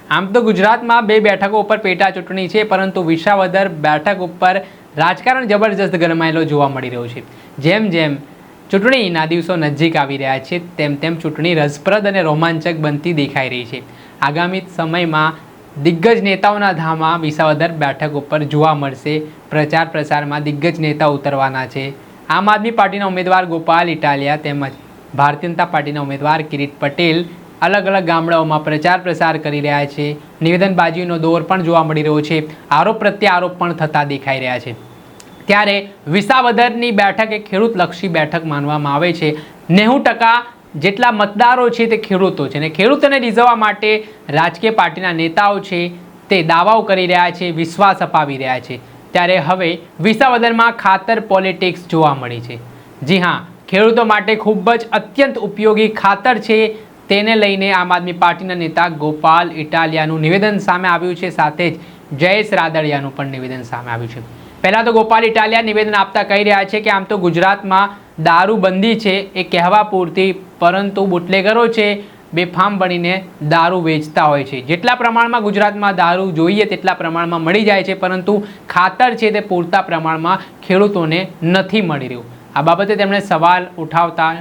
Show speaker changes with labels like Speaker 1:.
Speaker 1: આમ તો ગુજરાતમાં 2 બેઠકો ઉપર પેટા ચૂંટણી છે, પરંતુ વિસાવદર બેઠક ઉપર રાજકારણ જબરજસ્ત ગરમાયેલો જોવા મળી રહ્યો છે। જેમ જેમ ચૂંટણીના દિવસો નજીક આવી રહ્યા છે તેમ તેમ ચૂંટણી રસપ્રદ અને રોમાંચક બનતી દેખાઈ રહી છે। આગામી સમયમાં દિગ્ગજ નેતાઓના ધામા વિસાવદર બેઠક ઉપર જોવા મળશે। પ્રચાર પ્રસારમાં દિગ્ગજ નેતા ઉતરવાના છે। આમ આદમી પાર્ટીના ઉમેદવાર ગોપાલ ઇટાલિયા તેમજ ભારતીય જનતા પાર્ટીના ઉમેદવાર કિરીટ પટેલ અલગ અલગ ગામડાઓમાં પ્રચાર પ્રસાર કરી રહ્યા છે। નિવેદનબાજીનો દોર પણ જોવા મળી રહ્યો છે। આરોપ પ્રત્યે આરોપ પણ થતા દેખાઈ રહ્યા છે। ત્યારે વિસાવદરની બેઠક એક ખેડૂતલક્ષી બેઠક માનવામાં આવે છે। 90% જેટલા મતદારો છે તે ખેડૂતો છે અને ખેડૂતોને રીઝવવા માટે રાજકીય પાર્ટીના નેતાઓ છે તે દાવાઓ કરી રહ્યા છે, વિશ્વાસ અપાવી રહ્યા છે। ત્યારે હવે વિસાવદરમાં ખાતર પોલિટિક્સ જોવા મળી છે। જી હા, ખેડૂતો માટે ખૂબ જ અત્યંત ઉપયોગી ખાતર છે, તેને લઈને આમ આદમી પાર્ટીના નેતા ગોપાલ ઇટાલિયાનું નિવેદન સામે આવ્યું છે, સાથે જ જયેશ રાદડિયાનું પણ નિવેદન સામે આવ્યું છે। પહેલાં તો ગોપાલ ઇટાલિયા નિવેદન આપતા કહી રહ્યા છે કે આમ તો ગુજરાતમાં દારૂબંધી છે એ કહેવા પૂરતી, પરંતુ બુટલેગરો છે બેફામ બનીને દારૂ વેચતા હોય છે। જેટલા પ્રમાણમાં ગુજરાતમાં દારૂ જોઈએ તેટલા પ્રમાણમાં મળી જાય છે, પરંતુ ખાતર છે તે પૂરતા પ્રમાણમાં ખેડૂતોને નથી મળી રહ્યું। આ બાબતે તેમણે સવાલ ઉઠાવતા